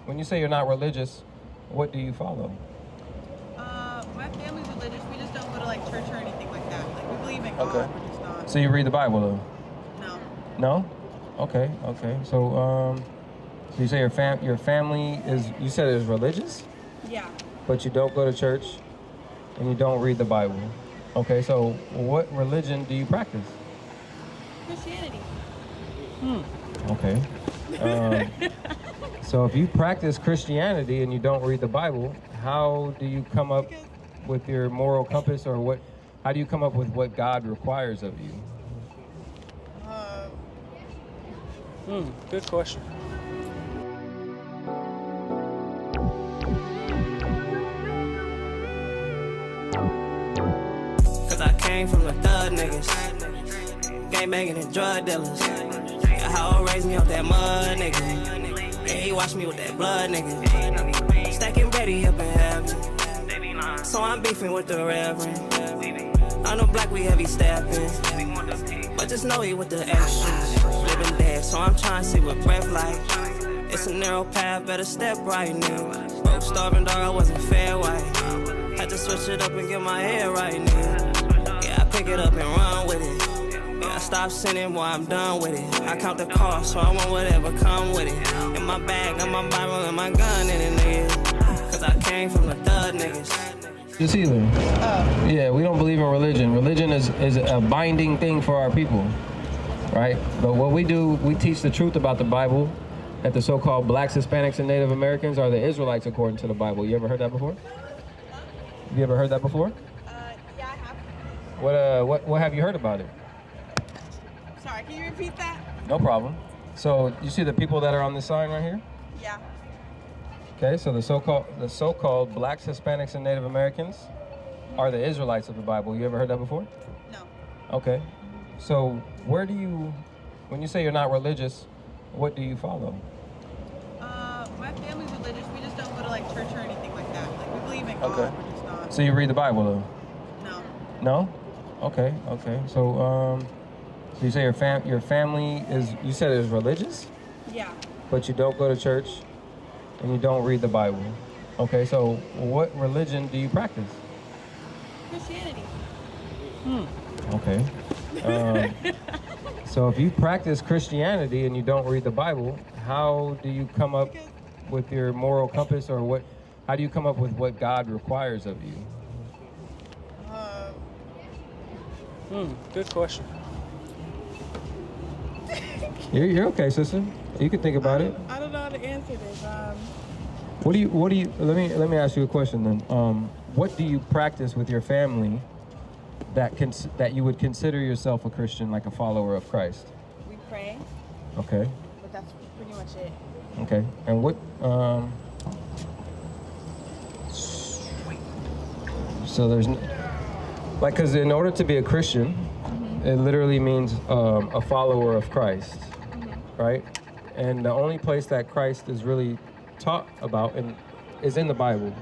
when you say you're not religious, what do you follow? My family's religious. We just don't go to like church or anything like that. Like we believe in God, Okay. we're just not. So you read the Bible though? No. No? Okay. So so you say your family is, you said it is religious, Yeah. but you don't go to church and you don't read the Bible. Okay. So what religion do you practice? Christianity. Okay. So if you practice Christianity and you don't read the Bible, how do you come up with your moral compass, or what? How do you come up with what God requires of you? Good question. Cause I came from the thug niggas, gang banging and drug dealers. Yeah, how raised me off that mud nigga. Yeah, he washed me with that blood nigga. Stacking Betty up in heaven, so I'm beefing with the reverend. I know black we heavy stepping, but just know he with the extras. Living dead, so I'm trying to see what breath like. It's a narrow path, better step right now. Broke, starving dog, I wasn't fair white. Had to switch it up and get my head right now. Yeah, I pick it up and run with it. Yeah, I stop sinning, boy, I'm done with it. I count the cost, so I want whatever come with it. In my bag, got my Bible and my gun in it, nigga. Cause I came from the thug niggas. Cecilia. Yeah, we don't believe in religion. Religion is a binding thing for our people, right? But what we do, we teach the truth about the Bible, that the so-called blacks, Hispanics, and Native Americans are the Israelites according to the Bible. You ever heard that before? You ever heard that before? Yeah, I have. What have you heard about it? Sorry, can you repeat that? No problem. So you see the people that are on this sign right here? Yeah. Okay, so the so-called blacks, Hispanics, and Native Americans are the Israelites of the Bible. You ever heard that before? No. Okay. So where do you, when you say you're not religious, what do you follow? My family's religious. We just don't go to like church or anything like that. Like we believe in God, Okay. we're just not. So you read the Bible though? No. No? Okay. So so you say your family is, you said it is religious, Yeah. but you don't go to church and you don't read the Bible. Okay, so what religion do you practice? Christianity. Okay. So if you practice Christianity and you don't read the Bible, how do you come up with your moral compass, or what? How do you come up with what God requires of you? Good question. You're okay, sister. You can think about it. I don't know how to answer this. What do you? Let me ask you a question then. What do you practice with your family that you would consider yourself a Christian, like a follower of Christ? We pray, Okay. but that's pretty much it. Okay. And what? So there's like, because in order to be a Christian, it literally means a follower of Christ, right? And the only place that Christ is really taught about is in the Bible.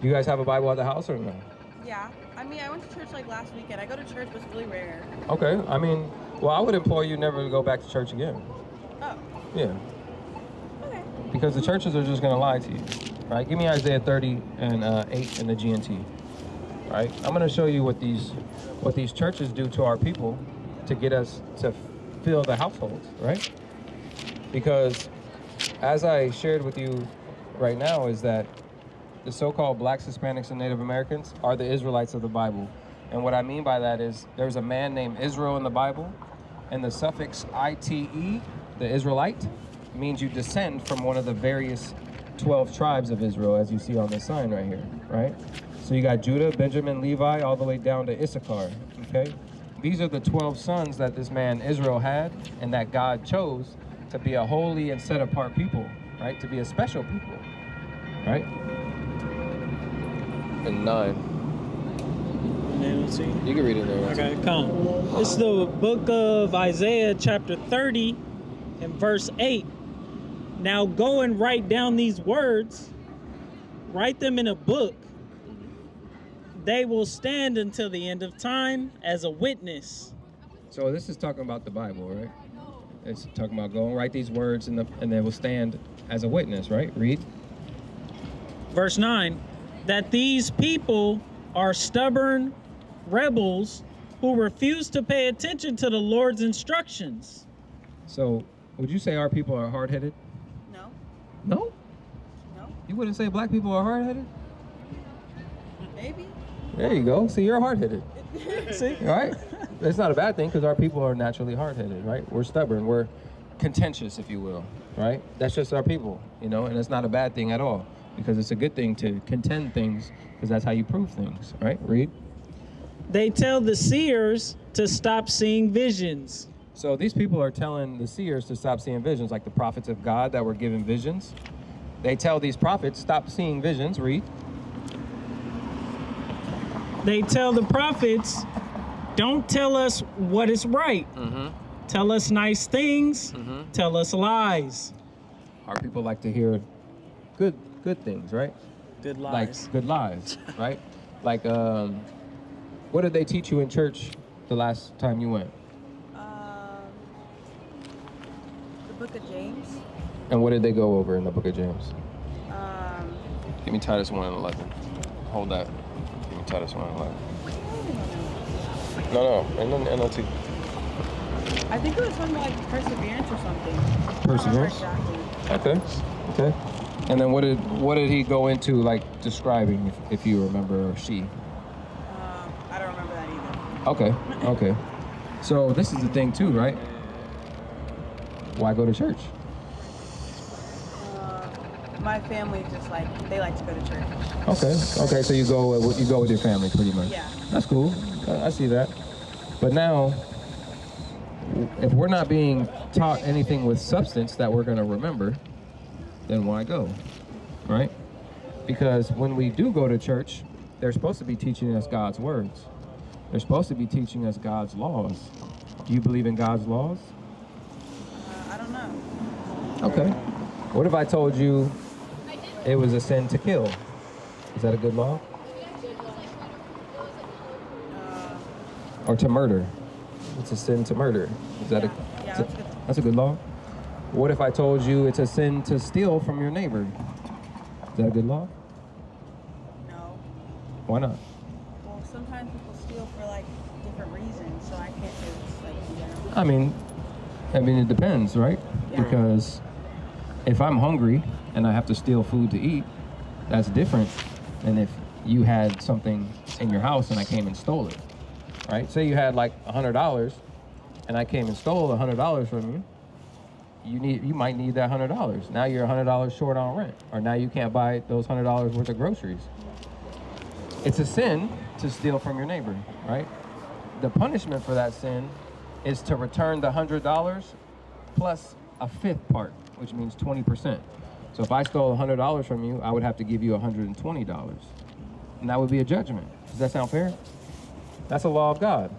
You guys have a Bible at the house or no? Yeah. I mean, I went to church like last weekend. I go to church, but it's really rare. Okay. I mean, well, I would implore you never to go back to church again. Oh. Yeah. Okay. Because the churches are just going to lie to you, right? Give me Isaiah 30 and 8 in the GNT, right? I'm going to show you what these churches do to our people to get us to fill the households, right? Because as I shared with you right now is that the so-called blacks, Hispanics, and Native Americans are the Israelites of the Bible. And what I mean by that is there's a man named Israel in the Bible, and the suffix ite, the Israelite, means you descend from one of the various 12 tribes of Israel, as you see on this sign right here, right? So you got Judah, Benjamin, Levi, all the way down to Issachar, okay? These are the 12 sons that this man Israel had, and that God chose to be a holy and set apart people, right? To be a special people, right? And 9. Let's see. You can read it there. Okay, come. It's the book of Isaiah, chapter 30, and verse 8. Now go and write down these words, write them in a book. They will stand until the end of time as a witness. So this is talking about the Bible, right? It's talking about go and write these words and they will stand as a witness, right? Read. Verse 9, that these people are stubborn rebels who refuse to pay attention to the Lord's instructions. So, would you say our people are hard-headed? No. No? No. You wouldn't say black people are hard-headed? Maybe. There you go. See, you're hard-headed. See, right? It's not a bad thing because our people are naturally hard-headed, right? We're stubborn. We're contentious, if you will, right? That's just our people, you know, and it's not a bad thing at all because it's a good thing to contend things because that's how you prove things, right? Read. They tell the seers to stop seeing visions. So these people are telling the seers to stop seeing visions, like the prophets of God that were given visions. They tell these prophets, stop seeing visions. Read. They tell the prophets, don't tell us what is right. Tell us nice things. Tell us lies. Our people like to hear good things, right? Good lies. Like good lies, right? Like, what did they teach you in church the last time you went? The Book of James. And what did they go over in the Book of James? Um, Give me Titus 1:11. Hold that. Give me Titus 1:11. No, NLT. I think it was something like perseverance or something. Perseverance? I don't remember exactly. Okay. And then what did he go into, like, describing, if you remember, or she? I don't remember that either. Okay. So this is the thing too, right? Why go to church? My family just they like to go to church. Okay. So you go with your family, pretty much. Yeah. That's cool. I see that. But now, if we're not being taught anything with substance that we're going to remember, then why go, right? Because when we do go to church, they're supposed to be teaching us God's words. They're supposed to be teaching us God's laws. Do you believe in God's laws? I don't know. Okay. What if I told you it was a sin to kill? Is that a good law? Or to murder? It's a sin to murder. Is that Yeah, that's a good law? What if I told you it's a sin to steal from your neighbor? Is that a good law? No. Why not? Well, sometimes people steal for different reasons, so I can't just do that. I mean, it depends, right? Yeah. Because if I'm hungry and I have to steal food to eat, that's different than if you had something in your house and I came and stole it, right? Say you had like $100 and I came and stole $100 from you. You might need that $100. Now you're $100 short on rent, or now you can't buy those $100 worth of groceries. It's a sin to steal from your neighbor, right? The punishment for that sin is to return the $100 plus a fifth part, which means 20%. So if I stole $100 from you, I would have to give you $120, and that would be a judgment. Does that sound fair? That's a law of God.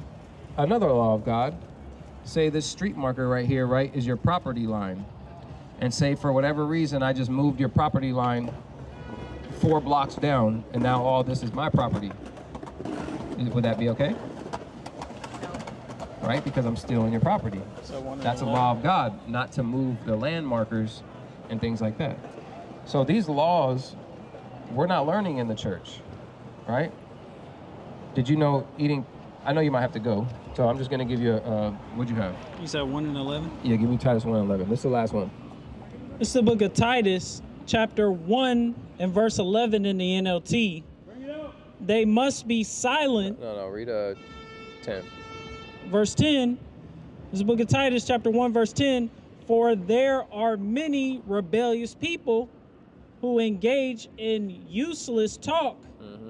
Another law of God. Say this street marker right here, right, is your property line. And say for whatever reason, I just moved your property line 4 blocks down, and now all this is my property. Would that be okay? No. Right, because I'm stealing your property. That's a law of God, not to move the land markers and things like that. So these laws, we're not learning in the church, right? Did you know eating, I know you might have to go, so I'm just gonna give you what'd you have? You said 1 and 11? Yeah, give me Titus 1:11. This is the last one. It's the book of Titus, chapter 1 and verse 11 in the NLT. They must be silent. No, read 10. Verse 10, this is the book of Titus, chapter 1, verse 10. For there are many rebellious people who engage in useless talk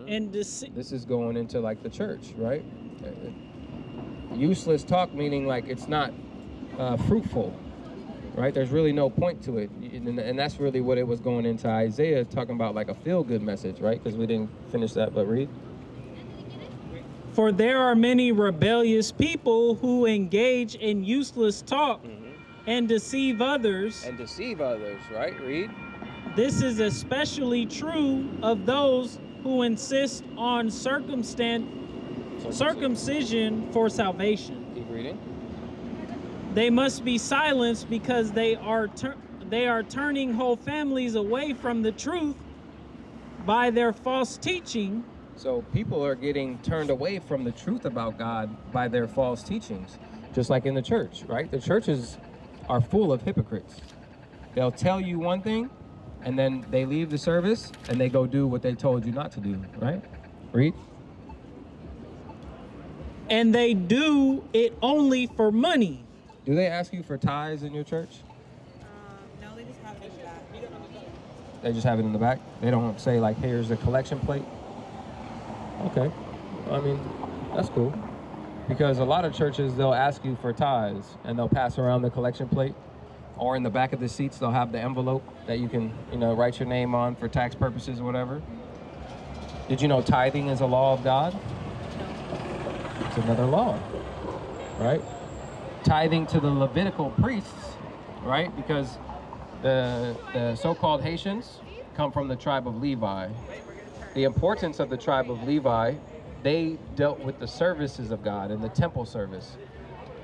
and deceit. This is going into like the church, right? Useless talk meaning like it's not fruitful, right? There's really no point to it. And that's really what it was going into Isaiah, talking about like a feel-good message, right? Because we didn't finish that, but read. For there are many rebellious people who engage in useless talk and deceive others. And deceive others, right? Read. This is especially true of those who insist on circumcision for salvation. Keep reading. They must be silenced because they they are turning whole families away from the truth by their false teaching. So people are getting turned away from the truth about God by their false teachings, just like in the church, right? The churches are full of hypocrites. They'll tell you one thing, and then they leave the service, and they go do what they told you not to do, right? Read. And they do it only for money. Do they ask you for tithes in your church? No, they just have it in that. They just have it in the back? They don't say, like, here's the collection plate? Okay. I mean, that's cool. Because a lot of churches, they'll ask you for tithes, and they'll pass around the collection plate. Or in the back of the seats, they'll have the envelope that you can, write your name on for tax purposes or whatever. Did you know tithing is a law of God? It's another law, right? Tithing to the Levitical priests, right? Because the so-called Haitians come from the tribe of Levi. The importance of the tribe of Levi, they dealt with the services of God and the temple service.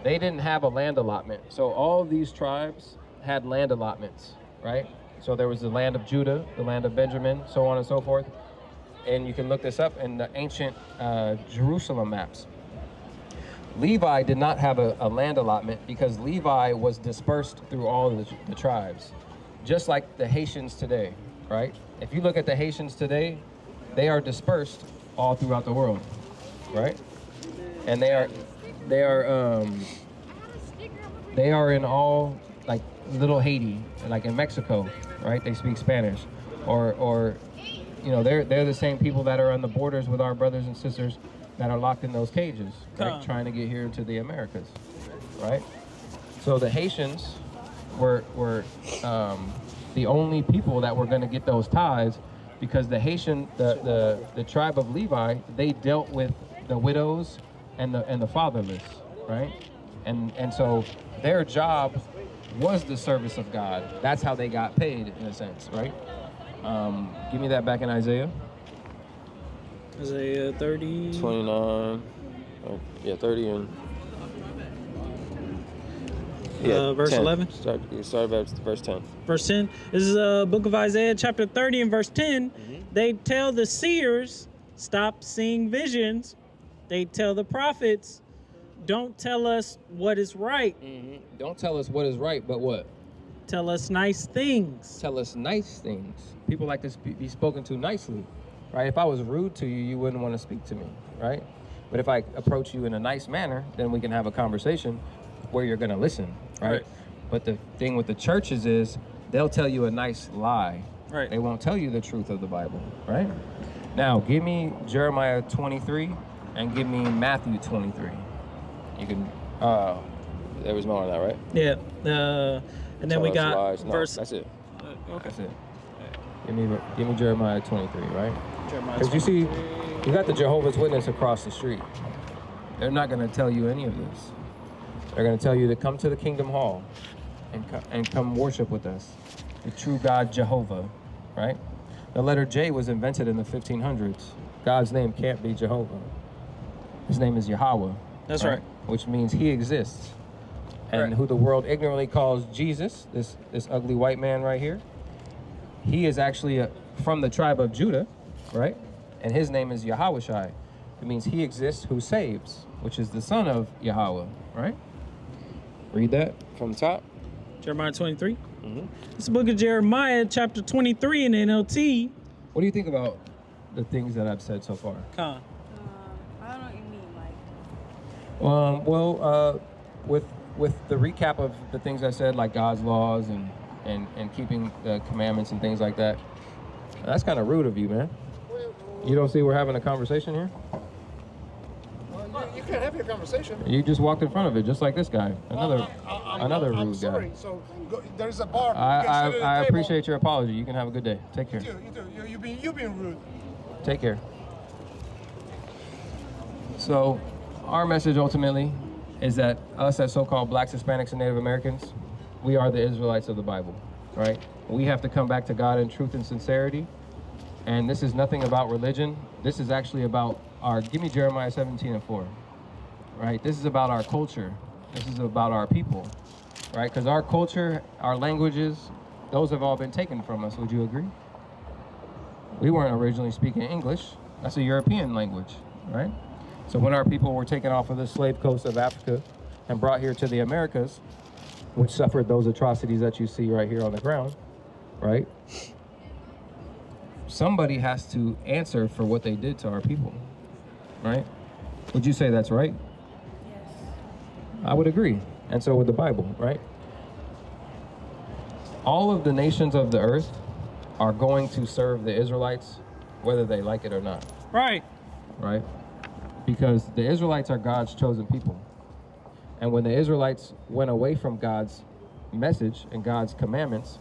They didn't have a land allotment. So all of these tribes had land allotments, right? So there was the land of Judah, the land of Benjamin, so on and so forth. And you can look this up in the ancient Jerusalem maps. Levi did not have a land allotment because Levi was dispersed through all of the tribes, just like the Haitians today, right? If you look at the Haitians today, they are dispersed all throughout the world, right? And they are in all, like, little Haiti, like in Mexico, right? They speak Spanish, or they're the same people that are on the borders with our brothers and sisters that are locked in those cages, right? Trying to get here into the Americas, right? So the Haitians were the only people that were going to get those tithes, because the tribe of Levi, they dealt with the widows and the fatherless, right? And so their job was the service of God. That's how they got paid, in a sense, right? Give me that back in Isaiah. Isaiah 30. 29. 30 and... verse 10. 11. Start at verse 10. Verse 10. This is a book of Isaiah, chapter 30 and verse 10. They tell the seers, stop seeing visions. They tell the prophets, don't tell us what is right. Don't tell us what is right, but what? Tell us nice things. Tell us nice things. People like to be spoken to nicely, right? If I was rude to you, you wouldn't want to speak to me, right? But if I approach you in a nice manner, then we can have a conversation where you're going to listen, right? But the thing with the churches is they'll tell you a nice lie. Right. They won't tell you the truth of the Bible, right? Now, give me Jeremiah 23 and give me Matthew 23. You can, there was more on that, right? Yeah. And then we got lies. No, verse. that's it. Okay. That's it. Give me Jeremiah 23, right? Jeremiah Because you 23. see, you got the Jehovah's Witness across the street. They're not going to tell you any of this. They're going to tell you to come to the Kingdom Hall and come worship with us, the true God Jehovah, right? The letter J was invented in the 1500s. God's name can't be Jehovah. His name is Yahweh. That's right. Which means he exists. And Right. who the world ignorantly calls Jesus, this ugly white man right here, he is actually from the tribe of Judah, right? And his name is Yahushai. It means he exists who saves, which is the son of Yahweh, right? Read that from the top. Jeremiah 23. This is the book of Jeremiah, chapter 23 in the NLT. What do you think about the things that I've said so far? Con. I don't know what you mean, like. With the recap of the things I said, like God's laws and keeping the commandments and things like that, that's kind of rude of you, man. You don't see we're having a conversation here? Well, you can't have your conversation. You just walked in front of it, just like this guy. Another I'm rude sorry. guy. So there's a bar. I appreciate your apology. You can have a good day. Take care. You do. You've been rude. Take care. So, our message ultimately is that us as so-called blacks, Hispanics, and Native Americans, we are the Israelites of the Bible, right? We have to come back to God in truth and sincerity. And this is nothing about religion. This is actually about give me Jeremiah 17:4, right? This is about our culture. This is about our people, right? Because our culture, our languages, those have all been taken from us. Would you agree? We weren't originally speaking English. That's a European language, right? So when our people were taken off of the slave coast of Africa and brought here to the Americas, which suffered those atrocities that you see right here on the ground, right? Somebody has to answer for what they did to our people, right? Would you say that's right? Yes. I would agree. And so would the Bible, right? All of the nations of the earth are going to serve the Israelites, whether they like it or not, Right. right? Because the Israelites are God's chosen people. And when the Israelites went away from God's message and God's commandments,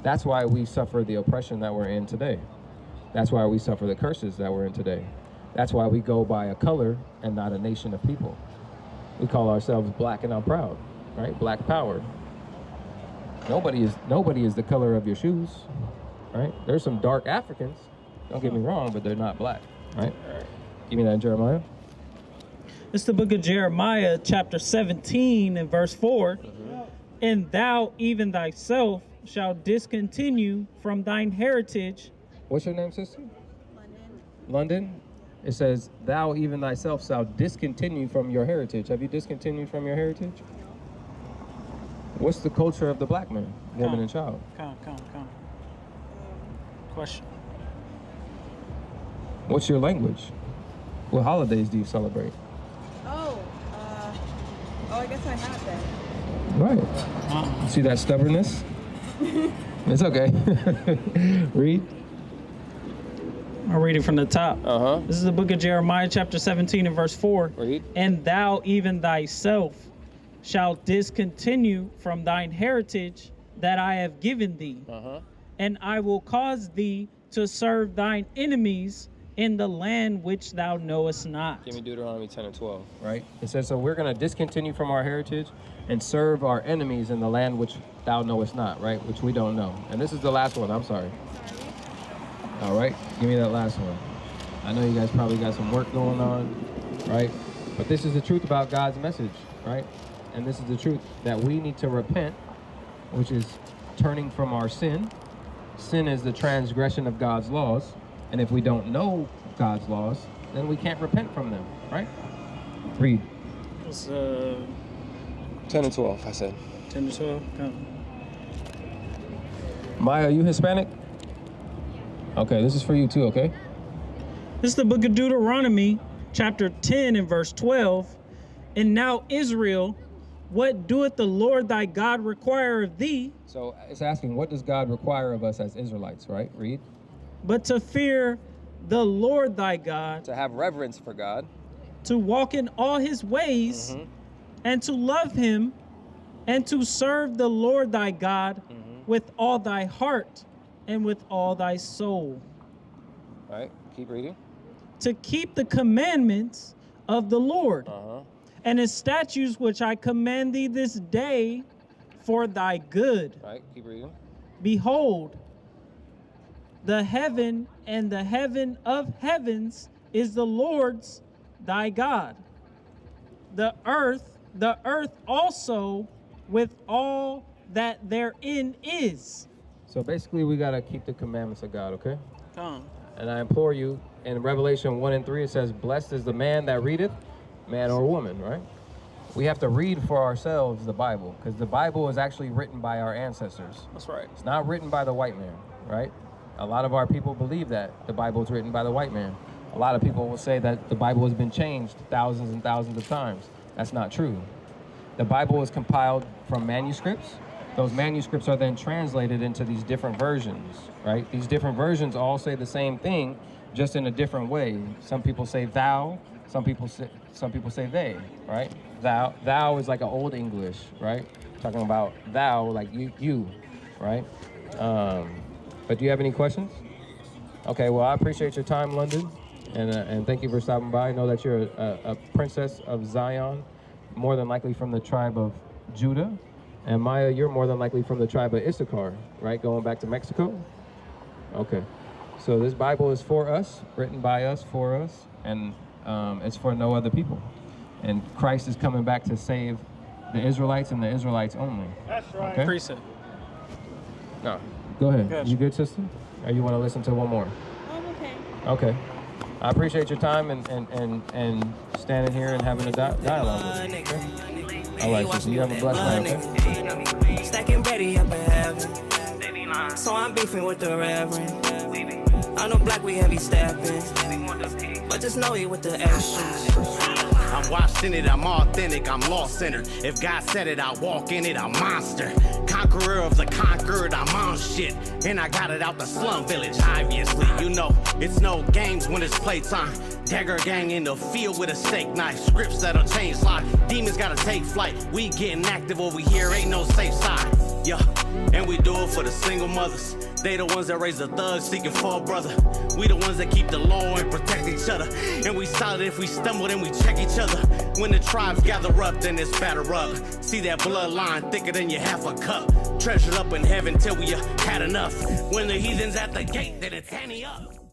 that's why we suffer the oppression that we're in today. That's why we suffer the curses that we're in today. That's why we go by a color and not a nation of people. We call ourselves black and I'm proud, right? Black power. Nobody is the color of your shoes, right? There's some dark Africans, don't get me wrong, but they're not black, right? Give me that, Jeremiah. It's the book of Jeremiah, chapter 17 and verse 4. And thou even thyself shalt discontinue from thine heritage. What's your name, sister? London. London. It says, thou even thyself shalt discontinue from your heritage. Have you discontinued from your heritage? What's the culture of the black man, woman, and child? Come. Question. What's your language? What holidays do you celebrate? Oh, I guess I have that. Right. See that stubbornness? It's okay. Read. I'll read it from the top. Uh-huh. This is the book of Jeremiah, chapter 17 and verse 4. Read. And thou even thyself shalt discontinue from thine heritage that I have given thee. Uh-huh. And I will cause thee to serve thine enemies in the land which thou knowest not. Give me Deuteronomy 10 and 12, right? It says, so we're going to discontinue from our heritage and serve our enemies in the land which thou knowest not, right? Which we don't know. And this is the last one. I'm sorry. All right. Give me that last one. I know you guys probably got some work going on, right? But this is the truth about God's message, right? And this is the truth that we need to repent, which is turning from our sin. Sin is the transgression of God's laws. And if we don't know God's laws, then we can't repent from them, right? Read. It's 10 and 12, I said. 10 to 12. Come. Maya, are you Hispanic? Okay, this is for you too, okay? This is the book of Deuteronomy, chapter 10 and verse 12. And now, Israel, what doeth the Lord thy God require of thee? So it's asking, what does God require of us as Israelites, right? Read. But to fear the Lord thy God, To have reverence for God. to walk in all his ways, and to love him, and to serve the Lord thy God with all thy heart and with all thy soul. All right, keep reading. To keep the commandments of the Lord Uh-huh. and his statutes which I command thee this day for thy good. All right, keep reading. Behold, the heaven and the heaven of heavens is the Lord's thy God. The earth also with all that therein is. So basically, we got to keep the commandments of God, okay? Come. And I implore you, in Revelation 1 and 3, it says, blessed is the man that readeth, man or woman, right? We have to read for ourselves the Bible, because the Bible is actually written by our ancestors. That's right. It's not written by the white man, right? A lot of our people believe that the Bible is written by the white man. A lot of people will say that the Bible has been changed thousands and thousands of times. That's not true. The Bible is compiled from manuscripts. Those manuscripts are then translated into these different versions, right? These different versions all say the same thing, just in a different way. Some people say thou, some people say they, right? Thou is like an old English, right? Talking about thou, like you, right? But do you have any questions? Okay, well, I appreciate your time, London, and thank you for stopping by. I know that you're a princess of Zion, more than likely from the tribe of Judah. And Maya, you're more than likely from the tribe of Issachar, right? Going back to Mexico? Okay. So this Bible is for us, written by us, for us, and it's for no other people. And Christ is coming back to save the Israelites and the Israelites only. That's right. Okay? Precept. No. Go ahead. Gotcha. You good, sister? Or you want to listen to one more? I'm okay. Okay. I appreciate your time and standing here and having a dialogue with me. Okay? All right, sister. You have a blessed night, okay? Stacking ready up in heaven. So I'm beefing with the reverend. I know black we heavy stepping, but just know he with the extras. I'm washed in it, I'm authentic, I'm lost in it. If God said it, I walk in it, I'm monster. Conqueror of the conquered, I'm on shit. And I got it out the slum village, obviously. You know, it's no games when it's playtime. Dagger gang in the field with a steak knife. Scripts that'll change life. Demons gotta take flight. We getting active over here, ain't no safe side. Yeah, and we do it for the single mothers. They the ones that raise the thugs seeking for a brother. We the ones that keep the law and protect each other. And we solid if we stumble, then we check each other. When the tribes gather up, then it's batter up. See that bloodline thicker than your half a cup. Treasured up in heaven till we had enough. When the heathen's at the gate, then it's handy up.